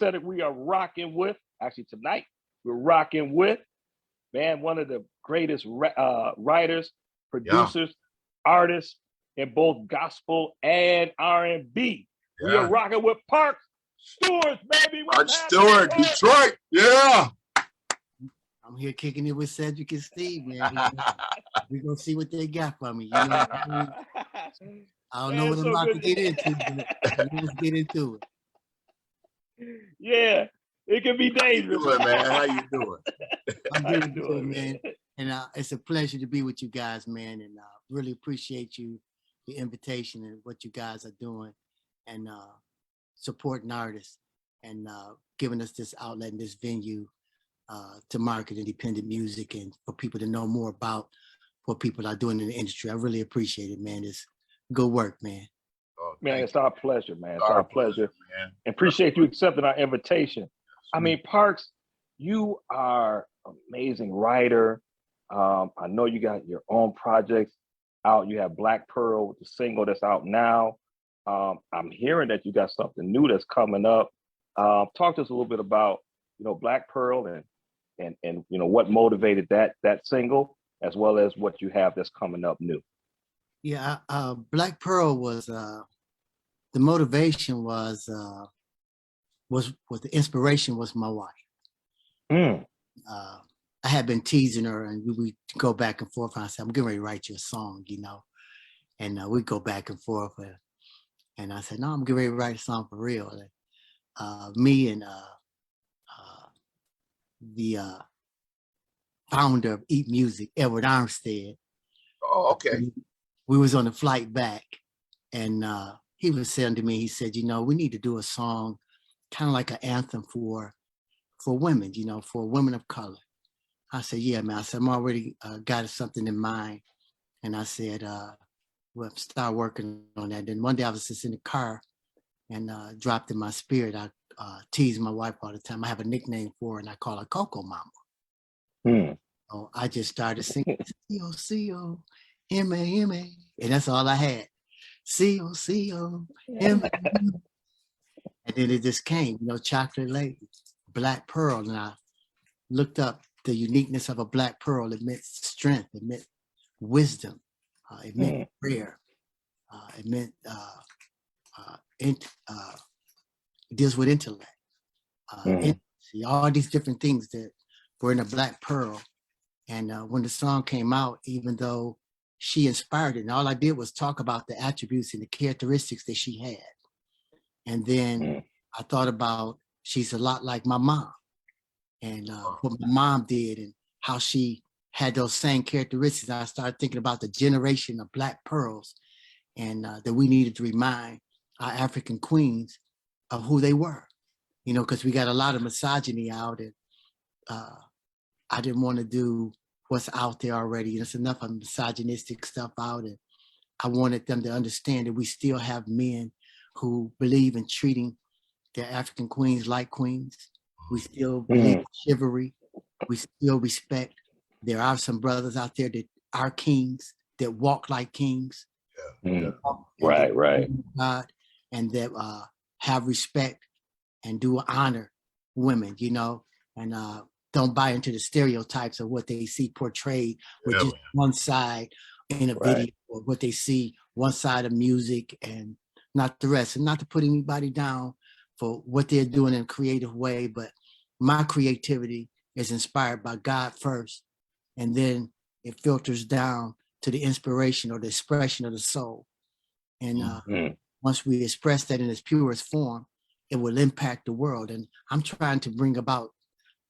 that we are rocking with, actually tonight, we're rocking with, man, one of the greatest writers, producers, artists in both gospel and R&B. We are rocking with Parks Stewart, baby. Parks Stewart, Detroit. Yeah. I'm here kicking it with Cedric and Steve, man. We're going to see what they got for me. You know what I mean? I don't know what I'm about to get into, but let's get into it. Yeah, it can be dangerous. How you doing, man? How you doing? I'm doing good, man. And it's a pleasure to be with you guys, man. And really appreciate the invitation and what you guys are doing and supporting artists and giving us this outlet and this venue to market independent music and for people to know more about what people are doing in the industry. I really appreciate it, man. It's good work, man. Oh, man, it's our pleasure, man. It's our pleasure. Man. And appreciate you accepting our invitation. I mean, Parks, you are an amazing writer. I know you got your own projects out. You have Black Pearl, the single that's out now. I'm hearing that you got something new that's coming up. Talk to us a little bit about, Black Pearl and what motivated that single, as well as what you have that's coming up new. Yeah, Black Pearl was the motivation was what the inspiration was my wife. I had been teasing her, and we go back and forth. And I said, "I'm getting ready to write you a song," and we go back and forth. And I said, "No, I'm getting ready to write a song for real." Me and the founder of Eat Music, Edward Armstead. Oh, okay. We was on the flight back, and he was saying to me, he said, we need to do a song kind of like an anthem for women, for women of color. I said, yeah, man. I said, I'm already got something in mind. And I said, we'll start working on that. Then one day I was just in the car and dropped in my spirit. I tease my wife all the time. I have a nickname for her, and I call her Coco Mama. So I just started singing C-O-C-O. M-A-M-A, and that's all I had. C-O-C-O-M-A. And then it just came, Chocolate Lady, Black Pearl. And I looked up the uniqueness of a Black Pearl. It meant strength, it meant wisdom, it meant prayer, it meant it deals with intellect, all these different things that were in a Black Pearl. And when the song came out, even though she inspired it, and all I did was talk about the attributes and the characteristics that she had. And then I thought about, she's a lot like my mom, and what my mom did and how she had those same characteristics. I started thinking about the generation of Black pearls, and that we needed to remind our African queens of who they were, because we got a lot of misogyny out, and I didn't want to do what's out there already. There's enough of misogynistic stuff out, and I wanted them to understand that we still have men who believe in treating their African queens like queens. We still believe in chivalry. We still respect. There are some brothers out there that are kings, that walk like kings. Right. God, and that have respect and do honor women, and don't buy into the stereotypes of what they see portrayed with just one side in a video, or what they see one side of music and not the rest. And not to put anybody down for what they're doing in a creative way, but my creativity is inspired by God first, and then it filters down to the inspiration or the expression of the soul. And once we express that in its purest form, it will impact the world. And I'm trying to bring about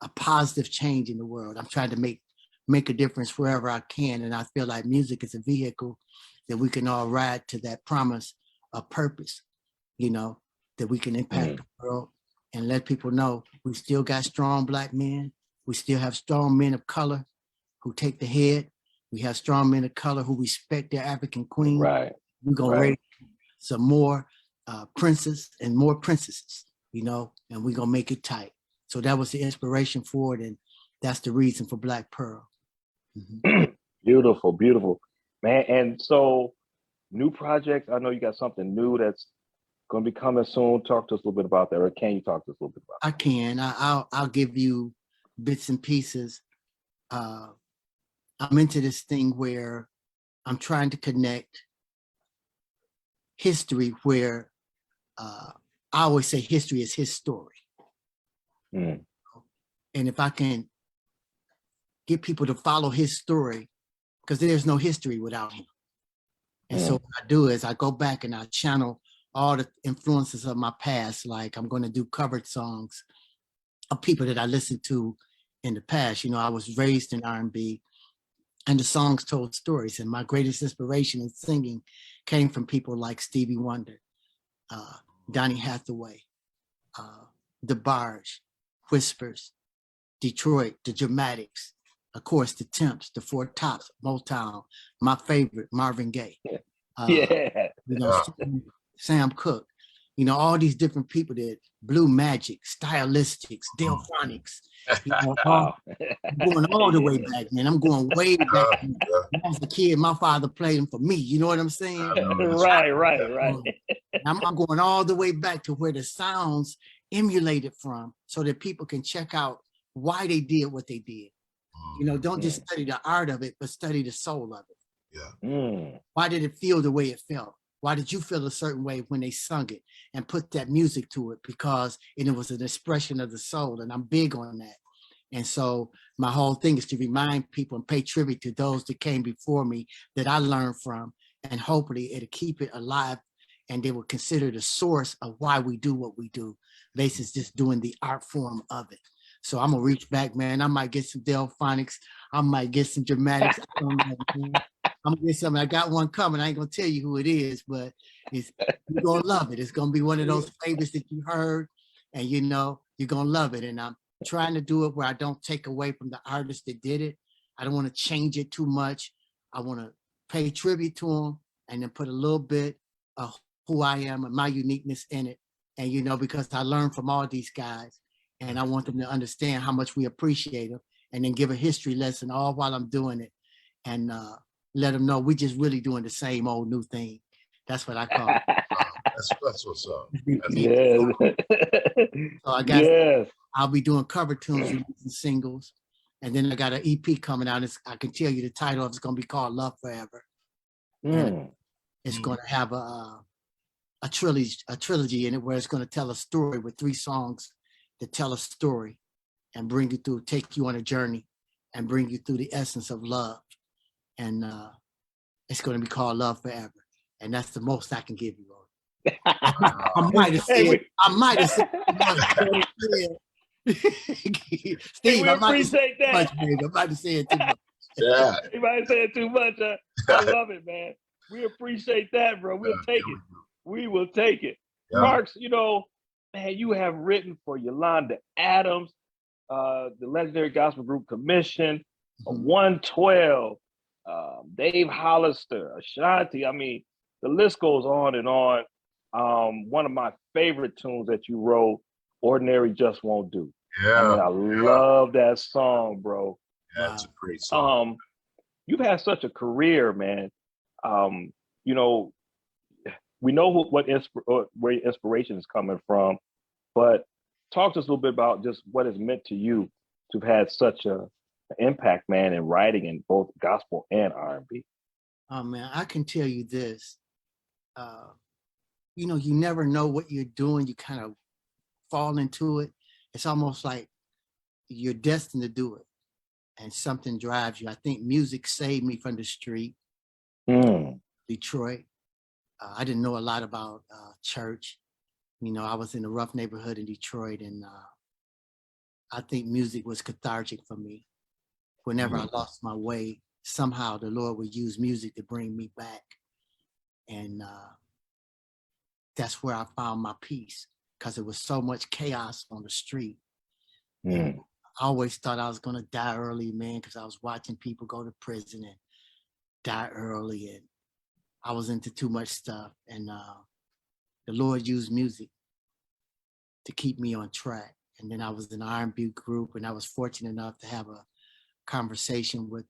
a positive change in the world. I'm trying to make a difference wherever I can. And I feel like music is a vehicle that we can all ride to that promise of purpose, that we can impact the world and let people know we still got strong Black men. We still have strong men of color who take the head. We have strong men of color who respect their African queen. Right. We're going to raise some more princes and more princesses, and we're going to make it tight. So that was the inspiration for it, and that's the reason for Black Pearl. Beautiful, man. And so new projects, I know you got something new that's going to be coming soon. Talk to us a little bit about that, or can you talk to us a little bit about I can. I'll give you bits and pieces. I'm into this thing where I'm trying to connect history where I always say history is his story. that? And if I can get people to follow his story, because there's no history without him. And so what I do is I go back and I channel all the influences of my past. Like I'm going to do covered songs of people that I listened to in the past. You know, I was raised in R&B, and the songs told stories. And my greatest inspiration in singing came from people like Stevie Wonder, Donny Hathaway, DeBarge, Whispers, Detroit, the Dramatics, of course, the Temps, the Four Tops, Motown, my favorite, Marvin Gaye. Yeah. You know, Sam Cooke, you know, all these different people that Blue Magic, Stylistics, Delphonics, you know, I'm going all the way back, man. I'm going way back. When I was a kid, my father played them for me. You know what I'm saying? Right. I'm going all the way back to where the sounds emulated from so that people can check out why they did what they did. You know, don't just study the art of it, but study the soul of it. Why did it feel the way it felt? Why did you feel a certain way when they sung it and put that music to it? Because it was an expression of the soul, and I'm big on that. And so my whole thing is to remind people and pay tribute to those that came before me that I learned from, and hopefully it'll keep it alive, and they will consider the source of why we do what we do, versus just doing the art form of it. So I'm gonna reach back, man. I might get some Delphonics. I might get some Dramatics. I don't know, man. I'm gonna get something. I got one coming. I ain't gonna tell you who it is, but you're gonna love it. It's gonna be one of those favorites that you heard, and you know you're gonna love it. And I'm trying to do it where I don't take away from the artist that did it. I don't want to change it too much. I want to pay tribute to them and then put a little bit of who I am and my uniqueness in it. And you know, because I learned from all these guys, and I want them to understand how much we appreciate them, and then give a history lesson all while I'm doing it, and let them know we just really doing the same old new thing. That's what I call it. That's what's up. Yes. So I guess I'll be doing cover tunes, releasing singles, and then I got an EP coming out. I can tell you the title of it's going to be called Love Forever. And it's going to have a trilogy in it where it's going to tell a story with 3 songs that tell a story and bring you through, take you on a journey and bring you through the essence of love. And it's going to be called Love Forever. And that's the most I can give you. I might have said, Steve, we I might appreciate that. much, baby. I might have said too much. Yeah. You might have said too much. I love it, man. We appreciate that, bro. We'll take it. We will take it. Parks, you know, man, you have written for Yolanda Adams, the legendary gospel group Commission, 112, Dave Hollister, Ashanti. I mean, the list goes on and on. One of my favorite tunes that you wrote, Ordinary Just Won't Do. I love that song, bro. Yeah, it's a great song. You've had such a career, man. You know, we know where your inspiration is coming from, but talk to us a little bit about just what it's meant to you to have had such an impact, man, in writing in both gospel and R&B. Oh man, I can tell you this. You know, you never know what you're doing. You kind of fall into it. It's almost like you're destined to do it, and something drives you. I think music saved me from the street. Detroit. I didn't know a lot about church. You know, I was in a rough neighborhood in Detroit, and I think music was cathartic for me. Whenever I lost my way, somehow the Lord would use music to bring me back. And that's where I found my peace, because it was so much chaos on the street. I always thought I was going to die early, man, because I was watching people go to prison and die early, and I was into too much stuff. And the Lord used music to keep me on track. And then I was in an R&B group, and I was fortunate enough to have a conversation with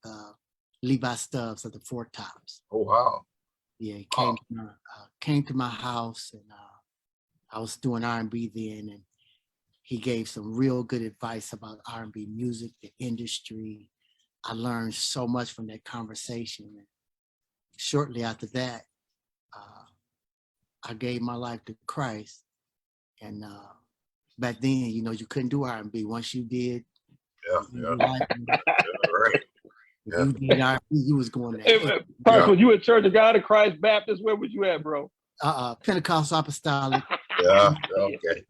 Levi Stubbs of the Four Tops. Oh, wow. Yeah, he came to my house, and I was doing R&B then, and he gave some real good advice about R&B music, the industry. I learned so much from that conversation. And shortly after that, I gave my life to Christ. And back then, you know, you couldn't do R&B. Once you did, right. If you did R&B, you was going to hell. Parks, when you at Church of God of Christ Baptist, where was you at, bro? Pentecostal Apostolic. Okay.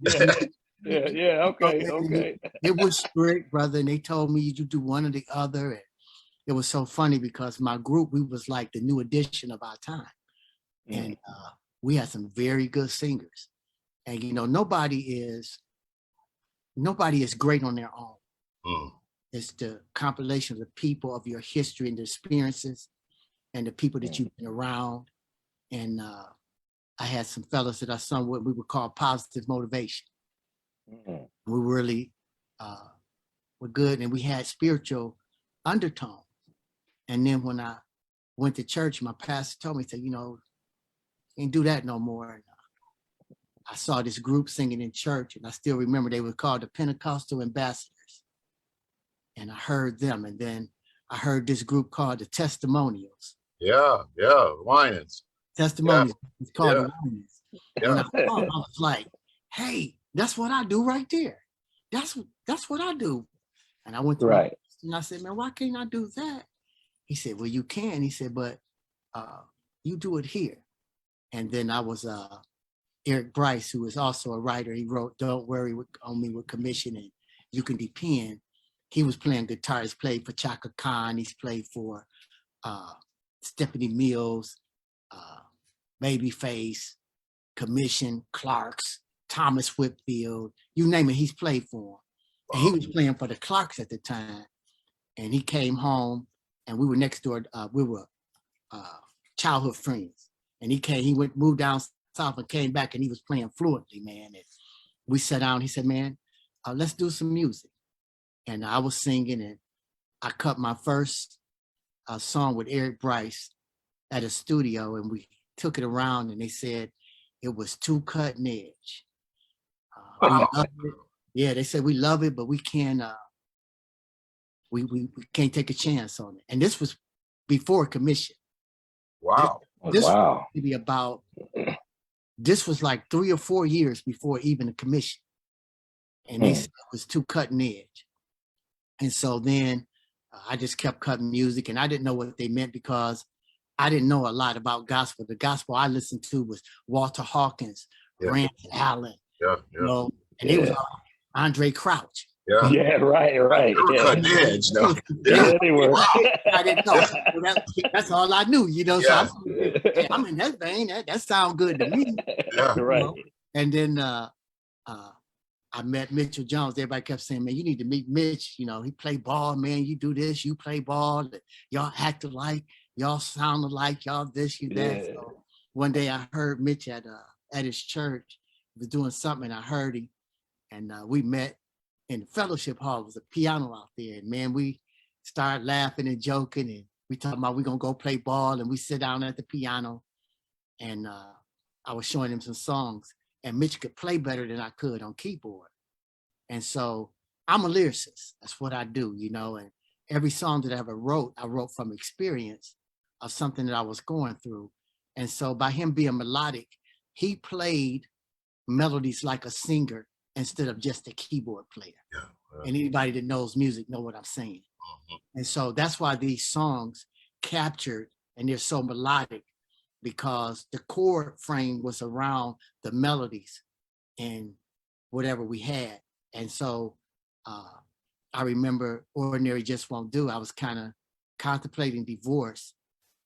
Okay. It was strict, brother, and they told me you do one or the other. And it was so funny because my group, we was like the new edition of our time. And we had some very good singers. And, you know, nobody is great on their own. It's the compilation of the people, of your history and the experiences and the people that you've been around. And I had some fellas that I sung what we would call positive motivation. We really were good, and we had spiritual undertones. And then when I went to church, my pastor told me, said, you know, can't do that no more. And, I saw this group singing in church, and I still remember they were called the Pentecostal Ambassadors. And I heard them, and then I heard this group called the Testimonials. Lions. Testimonials. It's called the Lions. When I saw them, I was like, hey, that's what I do right there. That's what I do. And I went to my and I said, man, why can't I do that? He said, well, you can. He said, but you do it here. And then I was Eric Bryce, who is also a writer. He wrote Don't Worry on Me with Commission and You Can Depend. He was playing guitar. He's played for Chaka Khan. He's played for Stephanie Mills, Babyface, Commission, Clarks, Thomas Whitfield, you name it, he's played for him. And he was playing for the Clarks at the time. And he came home, and we were next door. We were childhood friends. And he moved down south and came back, and he was playing fluently, man. And we sat down. He said, man, let's do some music. And I was singing, and I cut my first song with Eric Bryce at a studio, and we took it around, and they said it was too cutting edge. We loved it. Yeah, they said we love it, but we can't we can't take a chance on it. And this was before Commission. Wow. This was maybe about, this was like 3 or 4 years before even the Commission. And they said it was too cutting edge. And so then I just kept cutting music, and I didn't know what they meant because I didn't know a lot about gospel. The gospel I listened to was Walter Hawkins, Rance Allen, you know, and it was Andre Crouch. Right. Cutting edge, no. They were. I didn't know. That's all I knew, you know. So I'm in that vein. That sounds good to me. Right. You know? And then I met Mitchell Jones. Everybody kept saying, man, you need to meet Mitch. You know, he play ball, man. You do this, you play ball. Y'all act alike. Y'all sound alike. Y'all this, you that. So one day I heard Mitch at his church. He was doing something, and I heard him. And we met in the fellowship hall. There was a piano out there. And man, we started laughing and joking. And we talking about we're going to go play ball. And we sit down at the piano. And I was showing him some songs. And Mitch could play better than I could on keyboard. And so I'm a lyricist. That's what I do, you know. And every song that I ever wrote, I wrote from experience of something that I was going through. And so by him being melodic, he played melodies like a singer instead of just a keyboard player. And anybody that knows music know what I'm saying. And so that's why these songs captured, and they're so melodic, because the chord frame was around the melodies and whatever we had. And so I remember Ordinary Just Won't Do. I was kind of contemplating divorce.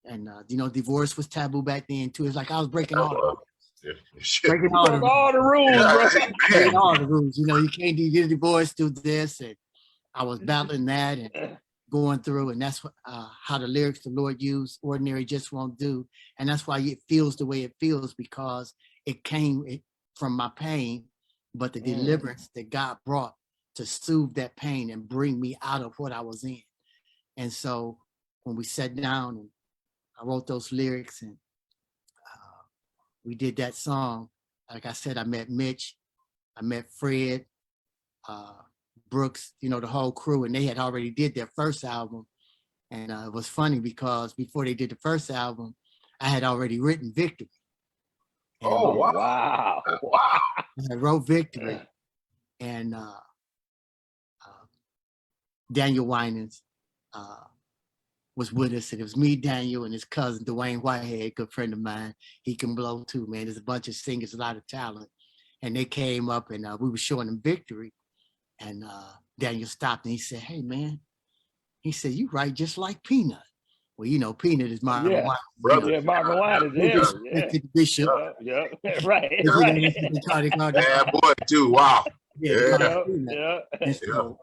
And, you know, divorce was taboo back then, too. It's like I was breaking all the rules, bro. Breaking all the rules. You know, you can't get a divorce, do this. And I was battling that and going through. And that's how the lyrics the Lord used, Ordinary Just Won't Do. And that's why it feels the way it feels, because it came from my pain, but the deliverance that God brought to soothe that pain and bring me out of what I was in. And so when we sat down and I wrote those lyrics and we did that song, like I said, I met Mitch, I met Fred, Brooks, you know, the whole crew, and they had already did their first album. And it was funny because before they did the first album, I had already written Victory. And Oh, wow. Wow. Wow. I wrote Victory, and Daniel Winans was with us, and it was me, Daniel, and his cousin Dwayne Whitehead, good friend of mine. He can blow too, man. There's a bunch of singers, a lot of talent, and they came up, and we were showing them Victory, and Daniel stopped and he said, "Hey, man," he said, "you write just like Peanut." Well, you know, Peanut is Marvin Yeah. Wine. Brother. Yeah, Marvin Winans. Yeah. Bishop. Yeah. Right. You know, Right. they called Bad boy too. Wow. yeah, Yeah. they called him Peanut. Yeah. And so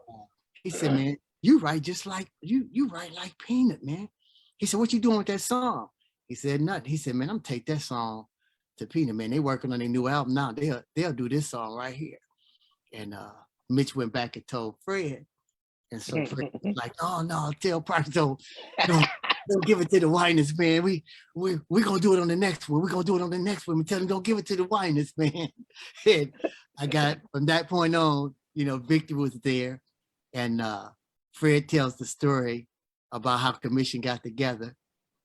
he said, "Man, you write just like you write like Peanut, man." He said, "What you doing with that song?" He said, "Nothing." He said, "Man, I'm gonna take that song to Peanut, man. They working on a new album now. They'll do this song right here." And Mitch went back and told Fred. And so Fred was like, "Oh no, tell Parkes don't give it to the Winans, man. We gonna do it on the next one. We're gonna do it on the next one. We tell him don't give it to the Winans, man." And I got from that point on, you know, Victor was there, and Fred tells the story about how Commission got together,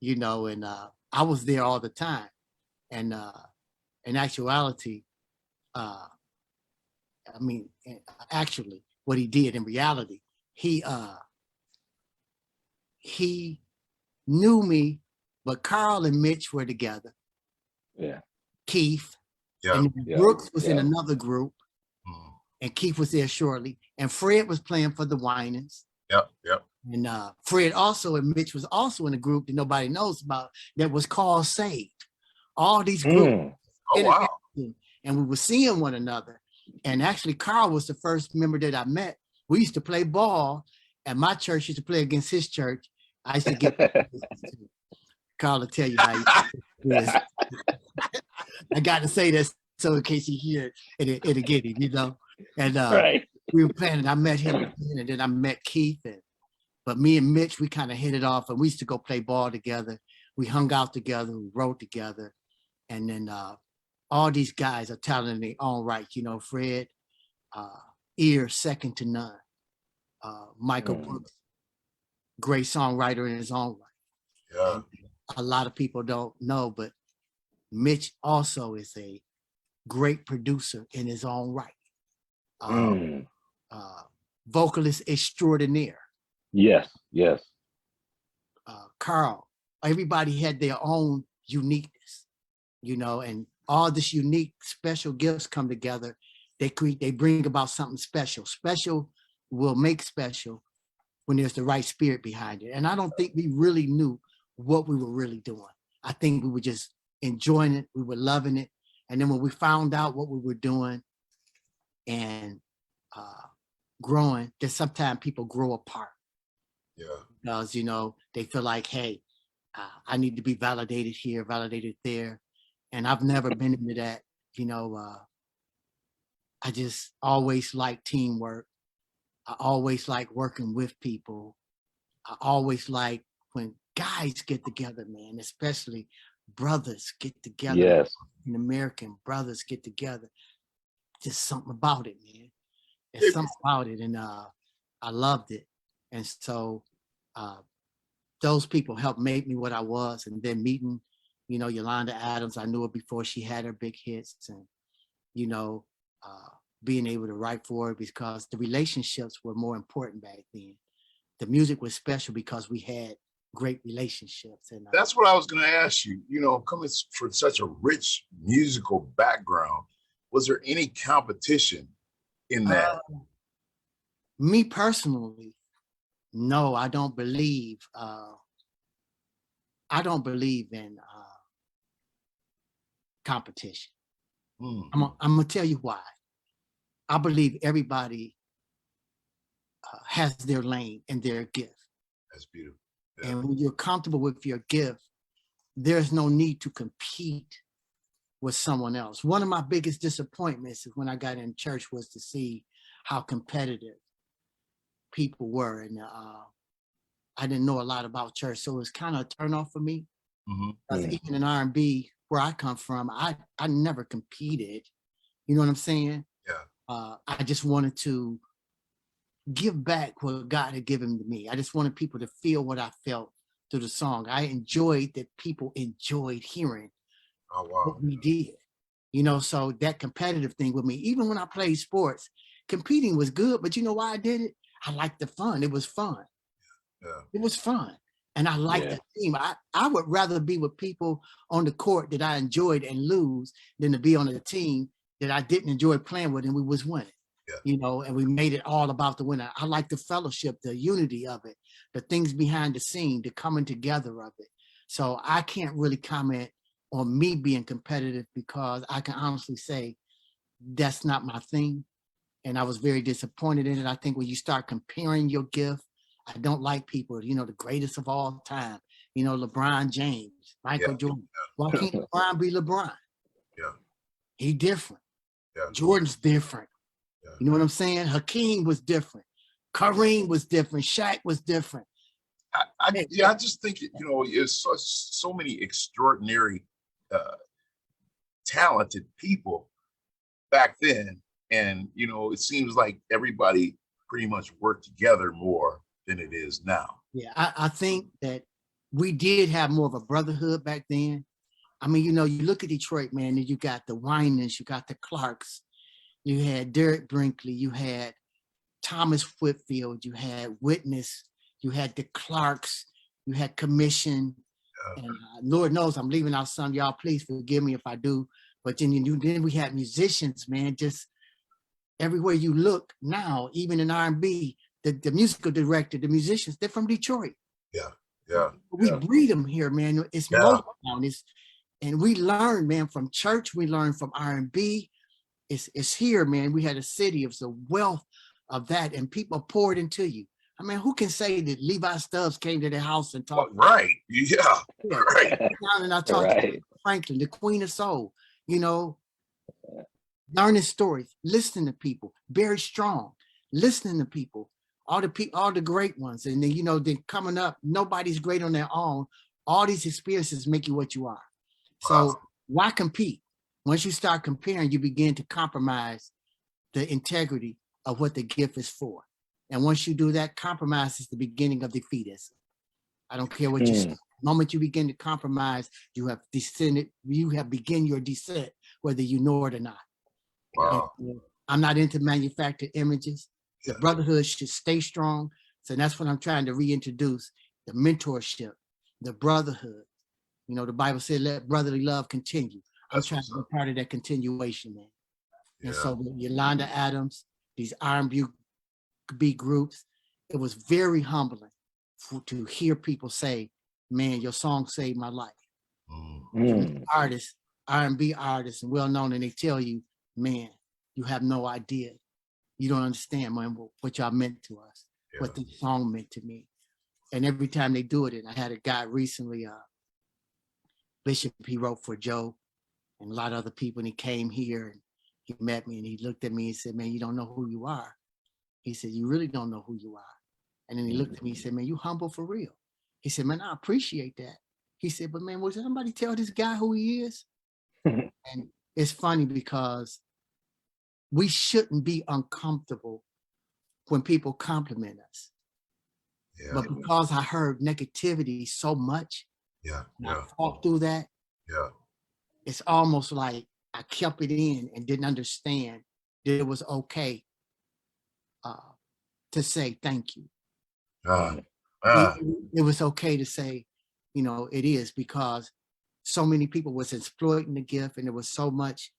you know, and I was there all the time. And in actuality, I mean, actually, what he did in reality, he knew me, but Carl and Mitch were together. Yeah. Keith, Yeah. and Yeah. Brooks was in Yeah. another group, and Keith was there shortly, and Fred was playing for the Winans. Yep. Yep. And Fred also and Mitch was also in a group that nobody knows about that was called Saved. All these groups, Oh, wow. and we were seeing one another. And actually, Carl was the first member that I met. We used to play ball, and my church used to play against his church. I used to get Carl to tell you how he is. I got to say this so in case you hear it, it'll get him, you know. And Right. we were playing, and I met him again, and then I met Keith. But me and Mitch, we kind of hit it off, and we used to go play ball together. We hung out together, we wrote together, and then all these guys are talented in their own right. You know, Fred, ear second to none. Michael Brooks, great songwriter in his own right. Yeah. And a lot of people don't know, but Mitch also is a great producer in his own right. Vocalist extraordinaire. Yes. Yes. Carl, everybody had their own uniqueness, you know, and all this unique special gifts come together. They bring about something special. Special will make special when there's the right spirit behind it. And I don't think we really knew what we were really doing. I think we were just enjoying it. We were loving it. And then when we found out what we were doing and growing, that sometimes people grow apart. Yeah. Because, you know, they feel like, hey, I need to be validated here, validated there. And I've never been into that, you know. I just always like teamwork. I always like working with people. I always like when guys get together, man, especially brothers get together. Yes. And American brothers get together. Just something about it, man. There's something about it. And I loved it. And so those people helped make me what I was. And then meeting, you know, Yolanda Adams, I knew her before she had her big hits. And, you know, being able to write for her because the relationships were more important back then. The music was special because we had great relationships. And that's what I was going to ask you. You know, coming from such a rich musical background, was there any competition in that? Me personally, no, I don't believe. I don't believe in competition. I'm gonna tell you why. I believe everybody has their lane and their gift. That's beautiful. Yeah. And when you're comfortable with your gift, there's no need to compete with someone else. One of my biggest disappointments when I got in church was to see how competitive people were. And I didn't know a lot about church, so it was kind of a turnoff for me. Because even in R&B, where I come from, I never competed. You know what I'm saying? Yeah. I just wanted to give back what God had given to me. I just wanted people to feel what I felt through the song. I enjoyed that people enjoyed hearing Oh, wow. what we did. You know, so that competitive thing with me, even when I played sports, competing was good, but you know why I did it? I liked the fun. It was fun. Yeah. It was fun. And I liked the team. I would rather be with people on the court that I enjoyed and lose than to be on a team that I didn't enjoy playing with and we was winning. Yeah. You know, and we made it all about the winner. I like the fellowship, the unity of it, the things behind the scene, the coming together of it. So I can't really comment on me being competitive because I can honestly say that's not my thing. And I was very disappointed in it. I think when you start comparing your gift, I don't like people, you know, the greatest of all time, you know, LeBron James, Michael Jordan. Why can't LeBron be LeBron? Yeah. He different. Yeah. Jordan's different. Yeah. You know what I'm saying? Hakeem was different. Kareem was different. Shaq was different. I just think, you know, it's so many extraordinary, talented people back then. And, you know, it seems like everybody pretty much worked together more than it is now. Yeah, I think that we did have more of a brotherhood back then. I mean, you know, you look at Detroit, man, and you got the Winans, you got the Clarks, you had Derek Brinkley, you had Thomas Whitfield, you had Witness, you had the Clarks, you had Commission, and Lord knows I'm leaving out some. Y'all, please forgive me if I do. But then we had musicians, man, just everywhere you look now, even in R&B, the musical director, the musicians, they're from Detroit. Yeah, yeah. We breed them here, man. It's Motown. And we learn, man, from church. We learn from R&B. It's here, man. We had a city of the wealth of that, and people poured into you. I mean, who can say that Levi Stubbs came to their house and talked? Right. Yeah. Right. And I talked to Franklin, the Queen of Soul. You know, learning stories, listening to people, very strong, listening to people, all the great ones. And then, you know, then coming up, nobody's great on their own. All these experiences make you what you are. So why compete? Once you start comparing, you begin to compromise the integrity of what the gift is for. And once you do that, compromise is the beginning of defeatism. I don't care what you say. The moment you begin to compromise, you have begin your descent, whether you know it or not. Wow. I'm not into manufactured images. The brotherhood should stay strong. So that's what I'm trying to reintroduce, the mentorship, the brotherhood. You know, the Bible said, let brotherly love continue. I'm trying to be part of that continuation, man. And so Yolanda Adams, these R&B groups, it was very humbling to hear people say, man, your song saved my life. Artists, R&B artists, and well-known, and they tell you, man, you have no idea. You don't understand, man, what y'all meant to us, what the song meant to me. And every time they do it, and I had a guy recently, Bishop, he wrote for Joe and a lot of other people, and he came here and he met me and he looked at me and said, man, you don't know who you are. He said, you really don't know who you are. And then he looked at me and said, man, you humble for real. He said, man, I appreciate that. He said, but man, will somebody tell this guy who he is? And it's funny because we shouldn't be uncomfortable when people compliment us. But because I heard negativity so much, I fought through that. It's almost like I kept it in and didn't understand that it was okay to say thank you. It was okay to say, you know, it is, because so many people was exploiting the gift and there was so much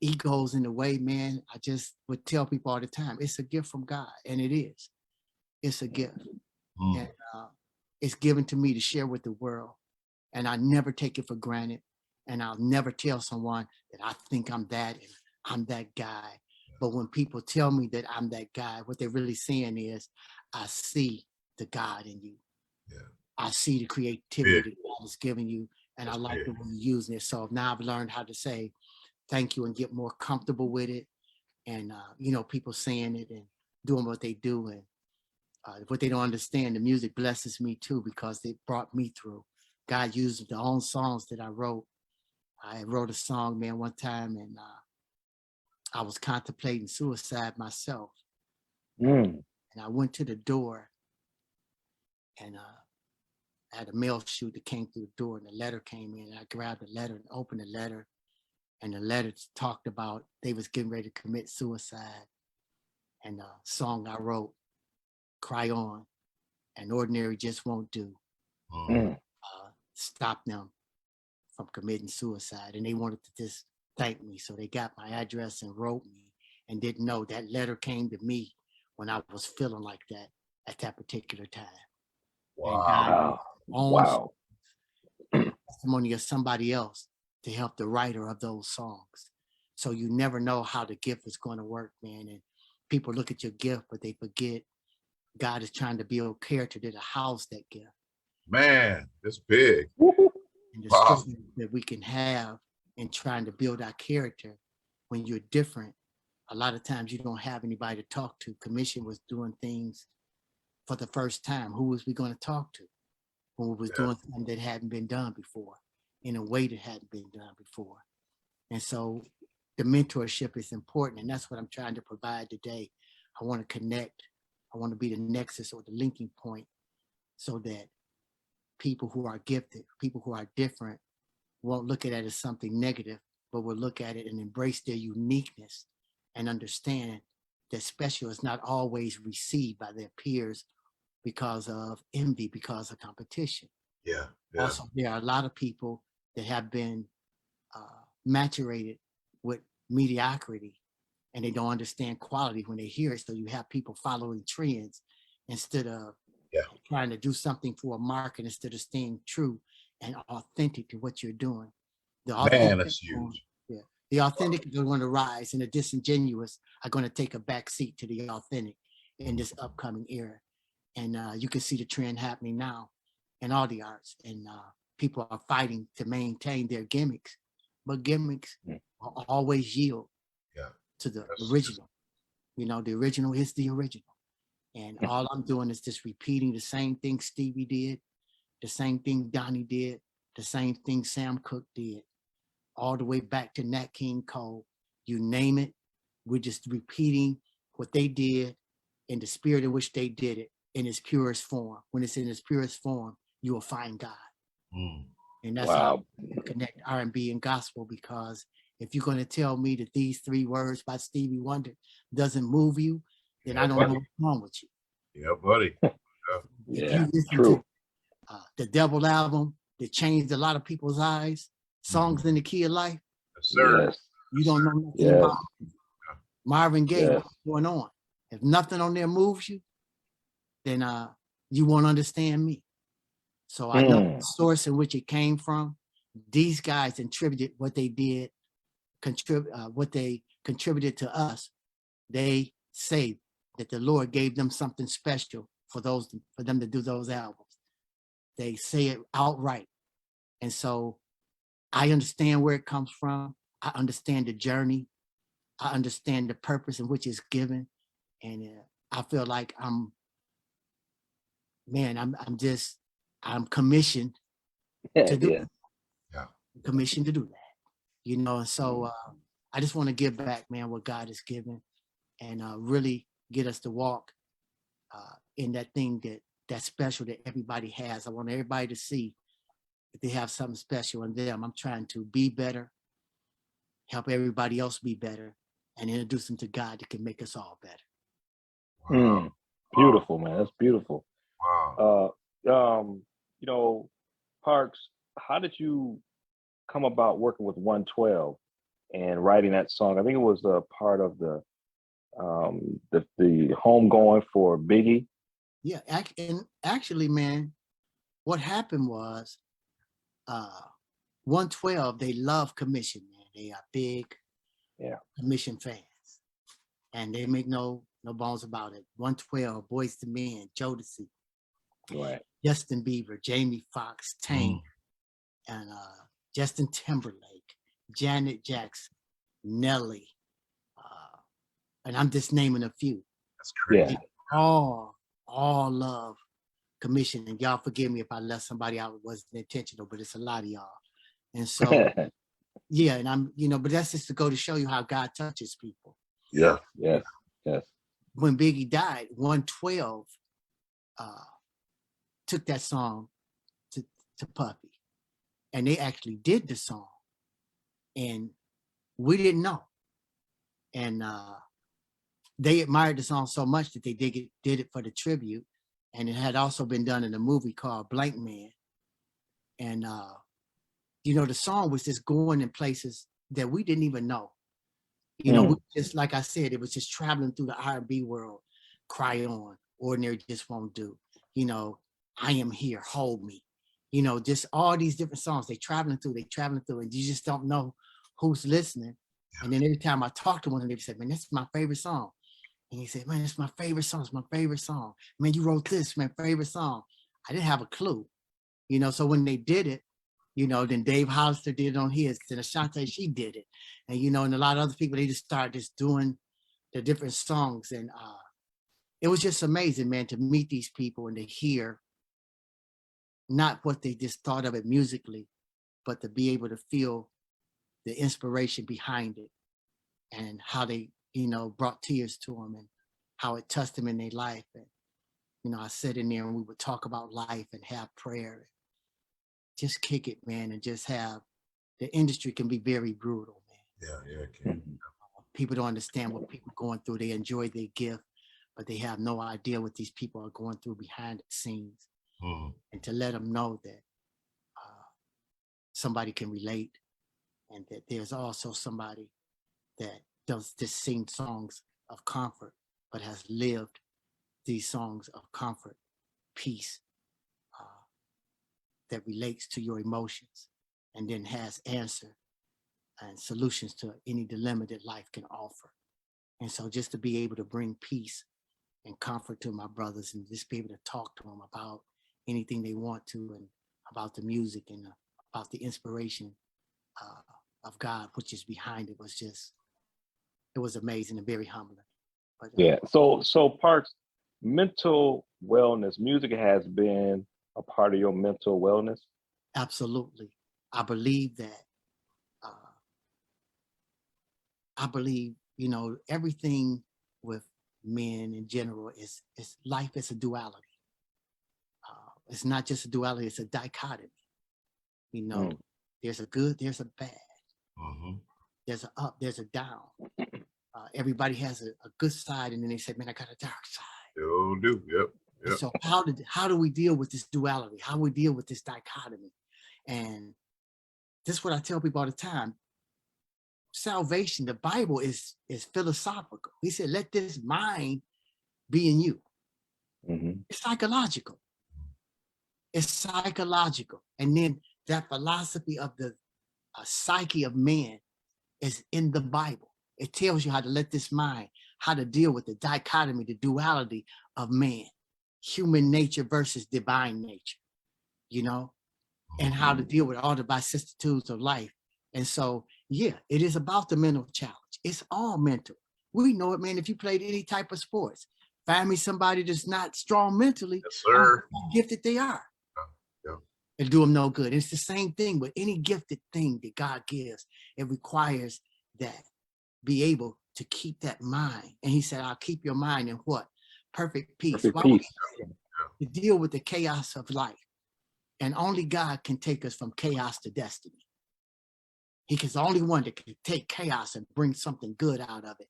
egos in the way, man. I just would tell people all the time, it's a gift from God, and it is. It's a gift. And it's given to me to share with the world. And I never take it for granted. And I'll never tell someone that I think I'm that and I'm that guy. But when people tell me that I'm that guy, what they're really saying is, I see the God in you. I see the creativity God has given you, and I like the way you're using it. So now I've learned how to say thank you and get more comfortable with it. And, you know, people saying it and doing what they do. And what they don't understand, the music blesses me too, because it brought me through. God used the own songs that I wrote I wrote a song, man, one time, and I was contemplating suicide myself. Mm. And I went to the door, and I had a mail chute that came through the door, and the letter came in. And I grabbed the letter and opened the letter, and the letter talked about they was getting ready to commit suicide. And the song I wrote, "Cry On," and "Ordinary Just Won't Do," Mm. stop them from committing suicide. And they wanted to just thank me. So they got my address and wrote me, and didn't know that letter came to me when I was feeling like that at that particular time. And God Wow. owns Wow. testimony of somebody else to help the writer of those songs. So you never know how the gift is going to work, man. And people look at your gift, but they forget God is trying to build character to house that gift. Man, that's big. Woo-hoo. And the Wow. struggle that we can have in trying to build our character when you're different. A lot of times you don't have anybody to talk to. Commission was doing things for the first time. Who was we going to talk to when we was Yeah. doing something that hadn't been done before, in a way that hadn't been done before? And so the mentorship is important, and that's what I'm trying to provide today. I want to connect. I want to be the nexus or the linking point so that people who are gifted, people who are different, won't look at it as something negative, but will look at it and embrace their uniqueness and understand that special is not always received by their peers because of envy, because of competition. Yeah. Yeah. Also, there are a lot of people that have been maturated with mediocrity, and they don't understand quality when they hear it. So you have people following trends instead of trying to do something for a market, instead of staying true and authentic to what you're doing. The Man, authentic, that's huge. the authentic are going to rise, and the disingenuous are going to take a back seat to the authentic in this upcoming era. And you can see the trend happening now in all the arts, and people are fighting to maintain their gimmicks, but gimmicks will always yield to the original. You know, the original is the original. And all I'm doing is just repeating the same thing Stevie did, the same thing Donnie did, the same thing Sam Cooke did, all the way back to Nat King Cole. You name it, we're just repeating what they did in the spirit in which they did it, in its purest form. When it's in its purest form, you will find God. And that's how I connect R&B and gospel, because if you're going to tell me that these 3 words by Stevie Wonder doesn't move you, then I don't know what's wrong with you. Yeah, buddy. If you listen to the Devil album that changed a lot of people's eyes, Songs in the Key of Life, Yes, sir. you don't know nothing about Marvin Gaye, what's going on. If nothing on there moves you, then you won't understand me. So I know the source in which it came from. These guys contributed what they did, what they contributed to us. They say that the Lord gave them something special for them to do those albums. They say it outright. And so I understand where it comes from. I understand the journey. I understand the purpose in which it's given. And I feel like I'm commissioned to do that. Commissioned to do that. You know, and so I just want to give back, man, what God has given, and really get us to walk in that thing that's special that everybody has. I want everybody to see that they have something special in them. I'm trying to be better, help everybody else be better, and introduce them to God that can make us all better. Beautiful, man. That's beautiful. Wow. You know, Parks, how did you come about working with 112 and writing that song? I think it was a part of the homegoing for Biggie. Yeah, and actually, man, what happened was 112, they love Commission, man. They are big Commission fans. And they make no bones about it. 112, Boyz II Men, Jodeci, Justin Bieber, Jamie Foxx, Tank, and Justin Timberlake, Janet Jackson, Nelly, and I'm just naming a few. That's crazy. They all love Commission, and y'all forgive me if I left somebody out. It wasn't intentional, but it's a lot of y'all. And so yeah, and I'm, you know, but that's just to go to show you how God touches people. Yeah. Yes. Yes. When Biggie died, 112 took that song to Puffy, and they actually did the song, and we didn't know. And they admired the song so much that they did it for the tribute, and it had also been done in a movie called Blank Man. And you know, the song was just going in places that we didn't even know. You know, we just, like I said, it was just traveling through the R&B world. Cry On, Ordinary Just Won't Do. You know, I Am Here, Hold Me. You know, just all these different songs they traveling through, and you just don't know who's listening. And then every time I talk to one of them, they say, man, that's my favorite song. And he said, man, it's my favorite song. It's my favorite song. Man, you wrote this, my favorite song. I didn't have a clue. You know, so when they did it, you know, then Dave Hollister did it on his, then Ashanti, she did it. And, you know, and a lot of other people, they just started just doing the different songs. And it was just amazing, man, to meet these people and to hear not what they just thought of it musically, but to be able to feel the inspiration behind it and how they, you know, brought tears to them and how it touched them in their life. And, you know, I sat in there and we would talk about life and have prayer. Just kick it, man, and just have, the industry can be very brutal, man. Yeah, it can. People don't understand what people are going through. They enjoy their gift, but they have no idea what these people are going through behind the scenes. And to let them know that somebody can relate, and that there's also somebody that does just sing songs of comfort, but has lived these songs of comfort, peace, that relates to your emotions, and then has answer and solutions to any dilemma that life can offer. And so just to be able to bring peace and comfort to my brothers, and just be able to talk to them about anything they want to, and about the music, and about the inspiration of God, which is behind it, was just, it was amazing and very humbling. But, yeah. So Parks, mental wellness, music has been a part of your mental wellness. Absolutely. I believe that. I believe, you know, everything with men in general is life is a duality. It's not just a duality, it's a dichotomy. You know, there's a good, there's a bad. There's a up, there's a down. Everybody has a good side, and then they say, man, I got a dark side. You'll do, yep. So how do we deal with this duality? How do we deal with this dichotomy? And this is what I tell people all the time. Salvation, the Bible is philosophical. He said, let this mind be in you. It's psychological. It's psychological. And then that philosophy of the psyche of man is in the Bible. It tells you how to let this mind, how to deal with the dichotomy, the duality of man, human nature versus divine nature, you know, and how to deal with all the vicissitudes of life. And so, yeah, it is about the mental challenge. It's all mental. We know it, man. If you played any type of sports, find me somebody that's not strong mentally, yes, sir. How gifted they are. Yeah. It'll do them no good. It's the same thing with any gifted thing that God gives. It requires that be able to keep that mind. And he said, I'll keep your mind in what? Perfect peace. Perfect peace. To deal with the chaos of life. And only God can take us from chaos to destiny. He's the only one that can take chaos and bring something good out of it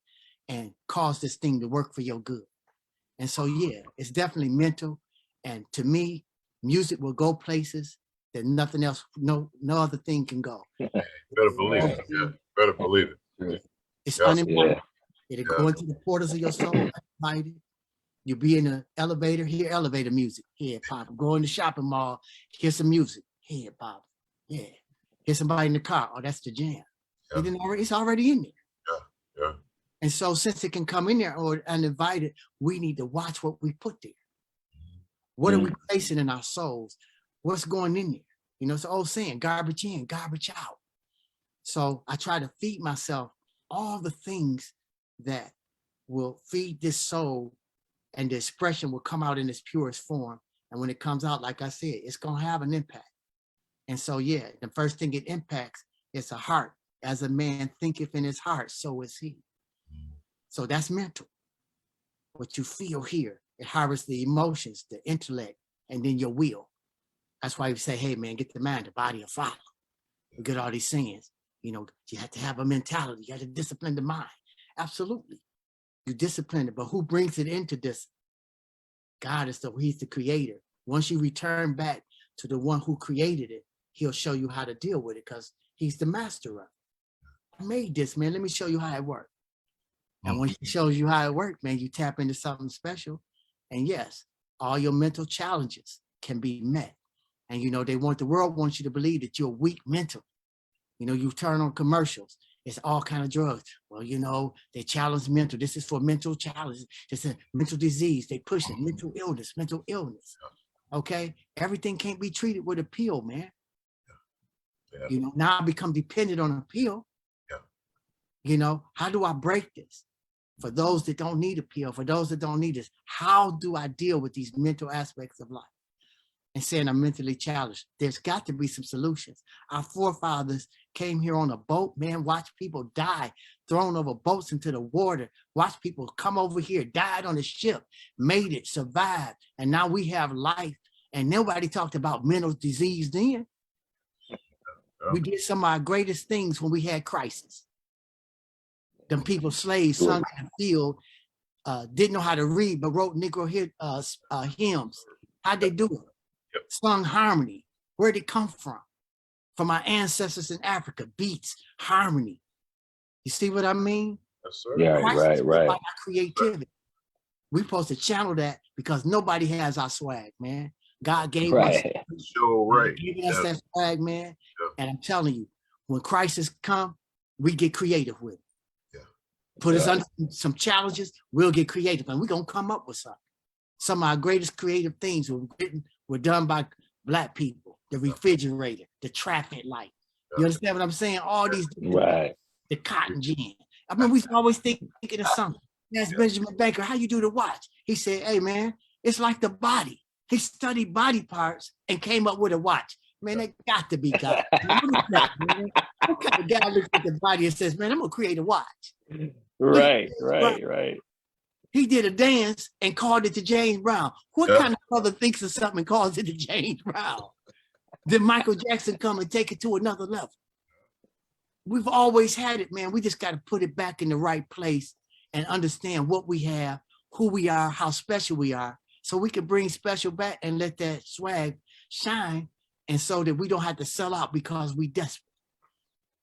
and cause this thing to work for your good. And so, yeah, it's definitely mental. And to me, music will go places that nothing else, no other thing can go. Better believe it. Yeah, better believe it. It's uninvited. It'll go into the portals of your soul, uninvited. You'll be in an elevator, hear elevator music. Here, pop. Go in the shopping mall, hear some music. Here, pop. Yeah. Hear somebody in the car. Oh, that's the jam. It's already in there. Yeah. And so since it can come in there or uninvited, we need to watch what we put there. What are we placing in our souls? What's going in there? You know, it's an old saying, garbage in, garbage out. So I try to feed myself all the things that will feed this soul, and the expression will come out in its purest form. And when it comes out, like I said, it's going to have an impact. And so, yeah, the first thing it impacts is a heart As a man thinketh in his heart, so is he. So that's mental. What you feel here, it harvests the emotions, the intellect, and then your will. That's why we say, hey man, get the mind, the body, and follow. We get all these sayings. You know, you have to have a mentality. You got to discipline the mind. Absolutely. You discipline it, but who brings it into this? God is he's the creator. Once you return back to the one who created it, he'll show you how to deal with it because he's the master of it. I made this, man. Let me show you how it works. And when he shows you how it works, man, you tap into something special. And yes, all your mental challenges can be met. And you know, the world wants you to believe that you're weak mentally. You know, you turn on commercials, it's all kind of drugs. Well, you know, they challenge mental. This is for mental challenges. It's a mental disease. They push it, mental illness. Okay? Everything can't be treated with a pill, man. You know, now I become dependent on a pill. You know, how do I break this? For those that don't need a pill, for those that don't need this, how do I deal with these mental aspects of life? And saying I'm mentally challenged, there's got to be some solutions. Our forefathers came here on a boat, man, watch people die, thrown over boats into the water, watch people come over here, died on a ship, made it, survived, and now we have life. And nobody talked about mental disease then. We did some of our greatest things when we had crisis. Them people, slaves, sung in the field, didn't know how to read, but wrote Negro hymns. How'd they do it? Sung harmony. Where'd it come from? From our ancestors in Africa, beats, harmony. You see what I mean? Yes, sir. Yeah, right. About our creativity. We're supposed to channel that because nobody has our swag, man. God gave us, gave us that swag, man. And I'm telling you, when crisis come, we get creative with it. Put us under some challenges, we'll get creative, and we're gonna come up with something. Some of our greatest creative things were done by Black people. The refrigerator, the traffic light. You understand what I'm saying? All these right. The cotton gin. I mean, we always thinking of something. That's Benjamin Baker. How you do the watch? He said, hey man, it's like the body. He studied body parts and came up with a watch. Man, that got to be God. What kind of guy looks at the body and says, man, I'm gonna create a watch? Right. He did a dance and called it to James Brown. What kind of brother thinks of something and calls it to James Brown? Then Michael Jackson come and take it to another level. We've always had it, man. We just got to put it back in the right place and understand what we have, who we are, how special we are, so we can bring special back and let that swag shine, and so that we don't have to sell out because we desperate.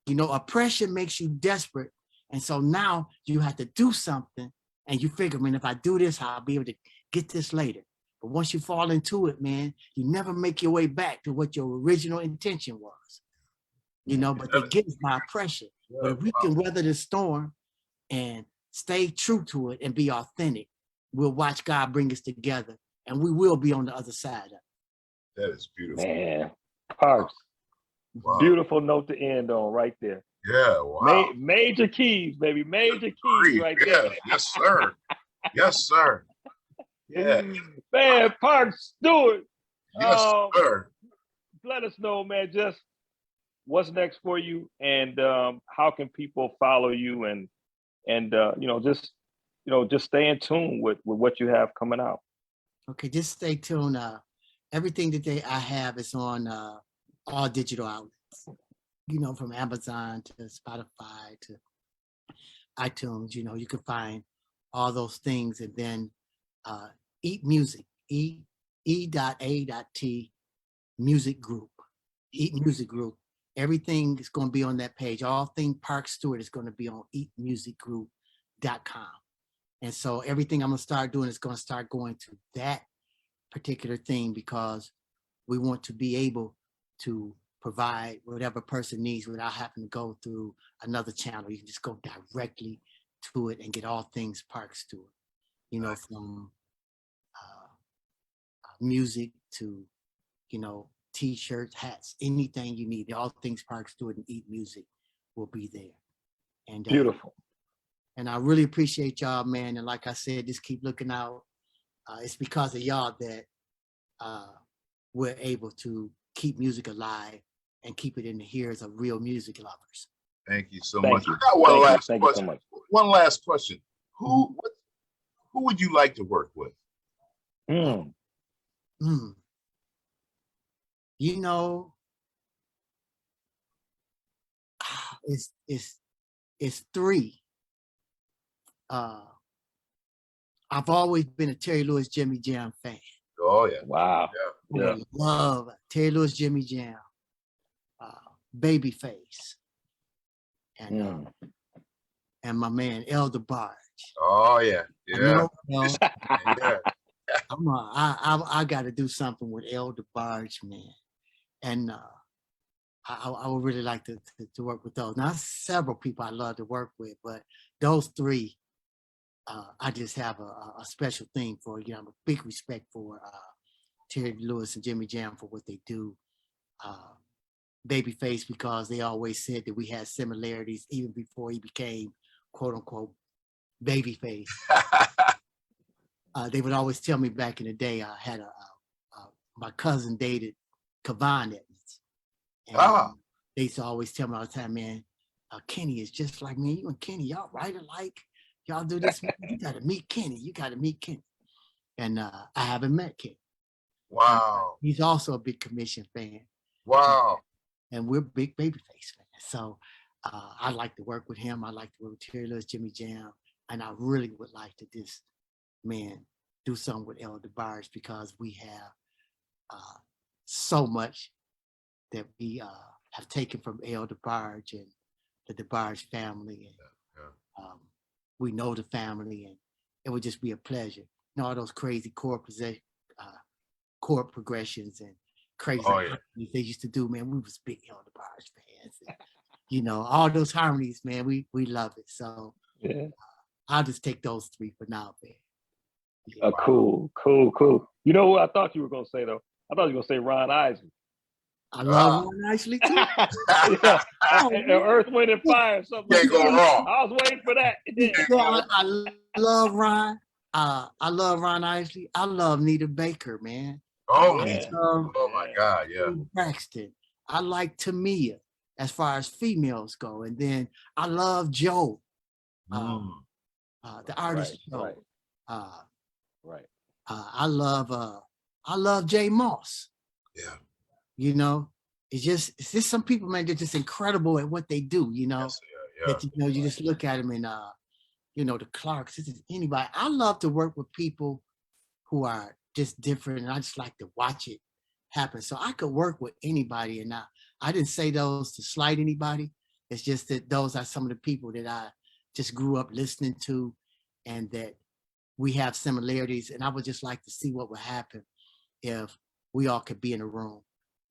You know, oppression makes you desperate. And so now you have to do something and you figure, man, if I do this, I'll be able to get this later. But once you fall into it, man, you never make your way back to what your original intention was. You know, but they get us by oppression. But if we can weather the storm and stay true to it and be authentic, we'll watch God bring us together and we will be on the other side of it. That is beautiful. Man, Parks. Wow. Beautiful note to end on right there. Yeah, wow. Major keys, baby. Major keys right there. Yes, sir. Yes, sir. Yeah. Man, Parks Stewart. Yes, sir. Let us know, man, just what's next for you and how can people follow you and just stay in tune with what you have coming out. Okay, just stay tuned. Everything that I have is on all digital outlets. You know, from Amazon to Spotify to iTunes, you know, you can find all those things. And then Eat Music, E.A.T Music Group, Eat Music Group. Everything is going to be on that page. All things Park Stewart is going to be on eatmusicgroup.com. And so everything I'm going to start doing is going to start going to that particular thing because we want to be able to provide whatever person needs without having to go through another channel. You can just go directly to it and get all things Park Stewart, you know, from music to, you know, t-shirts, hats, anything you need. All things Park Stewart and Eat Music will be there. And beautiful. And I really appreciate y'all, man. And like I said, just keep looking out. It's because of y'all that we're able to keep music alive and keep it in the ears of real music lovers. Thank you so Thank much. you. I got one last Thank you so question. much. One last question. Who would you like to work with? Mm. You know, it's three. I've always been a Terry Lewis Jimmy Jam fan. Oh yeah. Wow. Yeah. Love Terry Lewis Jimmy Jam, Babyface, and my man Elder Barge. Oh yeah. Yeah. Yeah. I got to do something with Elder Barge, man, and I would really like to work with those. Now, several people I love to work with, but those three, I just have a special thing for. You know, I'm a big respect for Terry Lewis and Jimmy Jam for what they do. Babyface, because they always said that we had similarities even before he became quote unquote Babyface. They would always tell me back in the day, I had my cousin dated Kavan Edmonds. And they used to always tell me all the time, man, Kenny is just like me. You and Kenny, y'all write alike. Y'all do this. Man. You got to meet Kenny. You got to meet Kenny. And I haven't met Kenny. Wow. He's also a big Commission fan. Wow. And we're big Babyface fans. So I like to work with him. I like to work with Terry Lewis, Jimmy Jam. And I really would like to just, man, do something with Elder Barge, because we have so much that we have taken from Elder Barge and the DeBarge family. And we know the family, and it would just be a pleasure. You know, all those crazy chord progressions and crazy harmonies they used to do, man. We was big Elder Barge fans. And, you know, all those harmonies, man, we love it. So I'll just take those three for now, man. Yeah. Cool. You know what I thought you were gonna say though? I thought you were gonna say Ron Isley. I love Ron Isley too. Earth, Wind, and Fire. Something Can't go wrong. I was waiting for that. I love Ron. I love Ron Isley. I love Nita Baker, man. Oh my God, yeah. Braxton. I like Tamia as far as females go, and then I love Joe, the artist Joe. Right. I love Jay Moss. Yeah. You know, it's just some people, man, they're just incredible at what they do, you know. Yes, That, you know, you just look at them and you know, the Clarks, this is anybody. I love to work with people who are just different, and I just like to watch it happen. So I could work with anybody, and I didn't say those to slight anybody. It's just that those are some of the people that I just grew up listening to, and that we have similarities. And I would just like to see what would happen if we all could be in a room.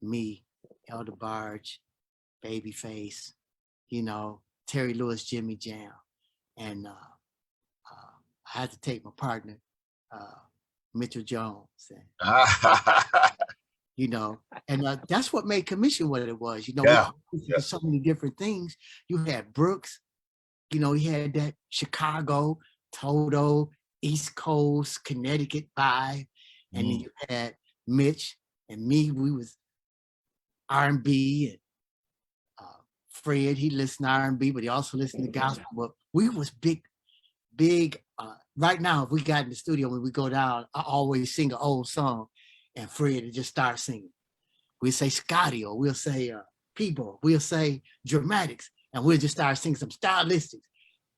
Me, Elder Barge, Babyface, you know, Terry Lewis, Jimmy Jam, and I had to take my partner, Mitchell Jones, and, you know, and that's what made Commission what it was. You know, so many different things. You had Brooks, you know, he had that Chicago, Toto, East Coast, Connecticut vibe, and then you had Mitch and me. We was R&B, and Fred, he listened to R&B, but he also listened to gospel. But we was big. Right now, if we got in the studio, when we go down, I always sing an old song, and Fred would just start singing. We'll say Scotty, or we'll say Peebo, we'll say Dramatics, and we'll just start singing some stylistics.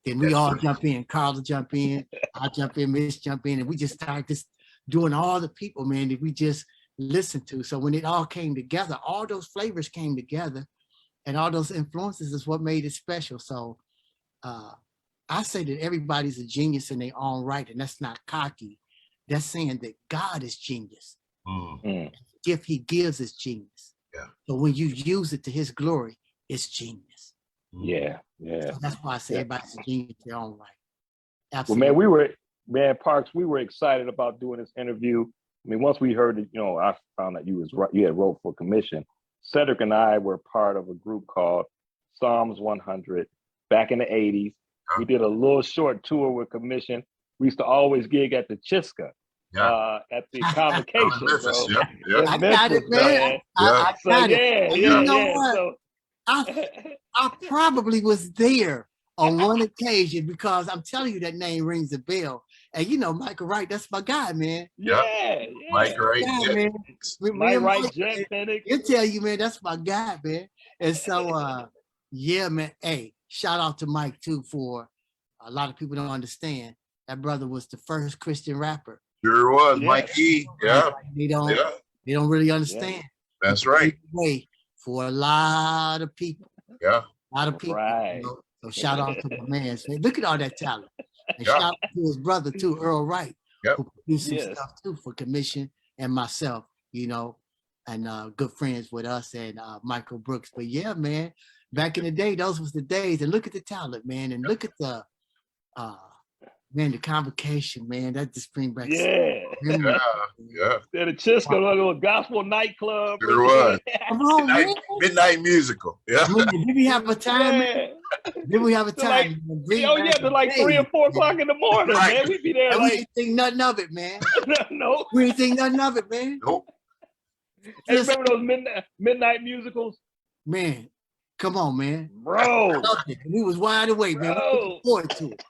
Then we all jump in. Carl will jump in, I'll jump in, Mitch jump in, and we just start just doing all the people, man, that we just listened to. So when it all came together, all those flavors came together, and all those influences is what made it special. So I say that everybody's a genius in their own right, and that's not cocky. That's saying that God is genius. The gift he gives is genius. Yeah. So when you use it to his glory, it's genius. Yeah. So that's why I say everybody's a genius in their own right. Absolutely. Well, man, Parks, we were excited about doing this interview. I mean, once we heard it, you know, I found that you had wrote for Commission. Cedric and I were part of a group called Psalms 100 back in the 80s. We did a little short tour with Commission. We used to always gig at the Chiska, at the convocation. Memphis, bro. I got it, man. I got it. Yeah. What? So I probably was there on one occasion because I'm telling you that name rings a bell. And you know, Michael Wright, that's my guy, man. Yeah. Mike Wright, Yeah, man. Mike Wright, Jet Penix. He'll tell you, man, that's my guy, man. And so, yeah, man. Hey, shout out to Mike too for a lot of people don't understand. That brother was the first Christian rapper. Sure was, Yeah. Mike E. Yeah, They don't really understand. that's right. Way for a lot of people. Yeah, A lot of people. Right. You know? So shout out to my man. So look at all that talent. And Yeah. shout out to his brother too, Earl Wright, Yep. who produced some Yes. stuff too for Commission and myself, you know, and good friends with us and Michael Brooks. But yeah, man, back in the day, those was the days. And look at the talent, man. And look at the man, the convocation, man. That just brings back Yeah. yeah, yeah. The Chisco, little gospel nightclub. Sure was. Come on, man. Midnight musical. Yeah. Did we have a time? Man? Did we have a To like- time? Oh yeah, to like 3 or 4 o'clock in the morning, Right. man. We be there And we like ain't think nothing of it, man. no. We ain't think nothing of it, man. Nope. Hey, Just- remember those midnight musicals, Man, come on, man. bro? Loved it. We was wide awake, man. We Bro. looking forward to it.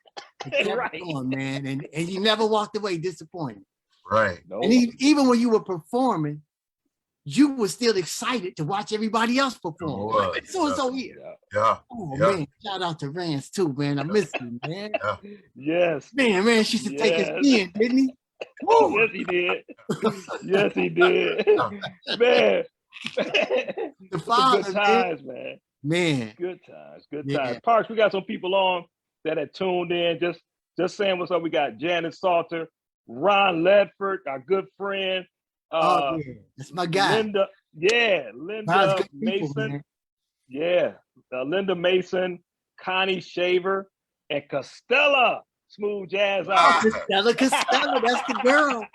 We kept Right. going, man. And you never walked away disappointed. Right. No. And even when you were performing, you were still excited to watch everybody else perform. was, Like, so here. Yeah. Yeah. Oh Yeah. man, shout out to Rance too, man. I miss you, man. Yes. Man, Rance used to take us Yes. in, didn't he? Yes, he did. Yes, he did. Man. The Some father, good times, man. man. Good times. Good Yeah. times. Parks, we got some people on that had tuned in. Just saying what's up. We got Janet Salter, Ron Ledford, our good friend. Oh yeah, that's my guy. Linda, yeah, Ron's Linda good people, Mason, man. yeah, Linda Mason, Connie Shaver, and Costella, smooth jazz Ah. artist. Costello, that's the girl.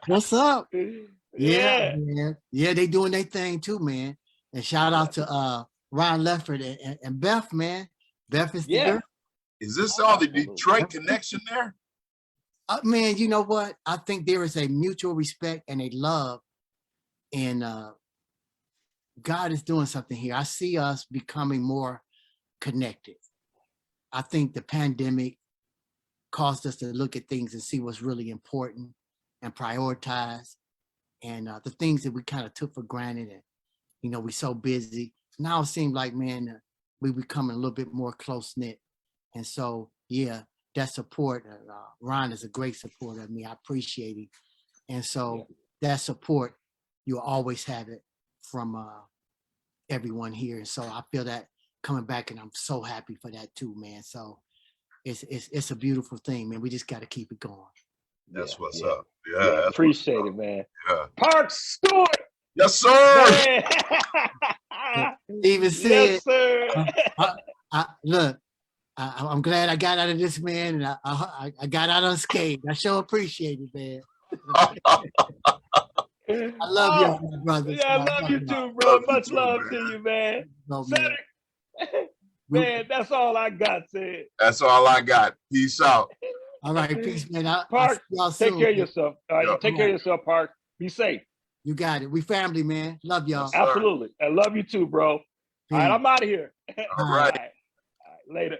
What's up? Yeah, Yeah, man. Yeah, they doing their thing too, man. And shout out to Ron Lefford and Beth, man. Beth is the Yeah. girl. Is this all the Detroit connection there? Man, you know what? I think there is a mutual respect and a love, and God is doing something here. I see us becoming more connected. I think the pandemic caused us to look at things and see what's really important and prioritize, and the things that we kind of took for granted. And you know, we're so busy now. It seems like, man, we becoming a little bit more close knit, and so yeah. That support, Ron is a great supporter of me. I appreciate it. And so that support, you'll always have it from everyone here. And so I feel that coming back, and I'm so happy for that too, man. So it's a beautiful thing, man. We just got to keep it going. That's what's yeah. up. Yeah. That's appreciate what's it, up. man. Yeah. Parks Stewart, Yes, sir. man. Even said, Yes, sir. look, I'm glad I got out of this, man, and I got out unscathed. I sure appreciate it, man. I love y'all, my brothers. Yeah, I love you too, bro. Love you Much too, love man. to you, man. No, man. Cedric, man, that's all I got, said. That's all I got. Peace out. All right, peace, man. I'll Park, see y'all take soon, care of man. yourself. Yeah. Take care of yourself, Park. Be safe. You got it. We family, man. Love y'all. Yes, sir. Absolutely. I love you too, bro. All right, Peace. I'm out of here. All right. All right. Later.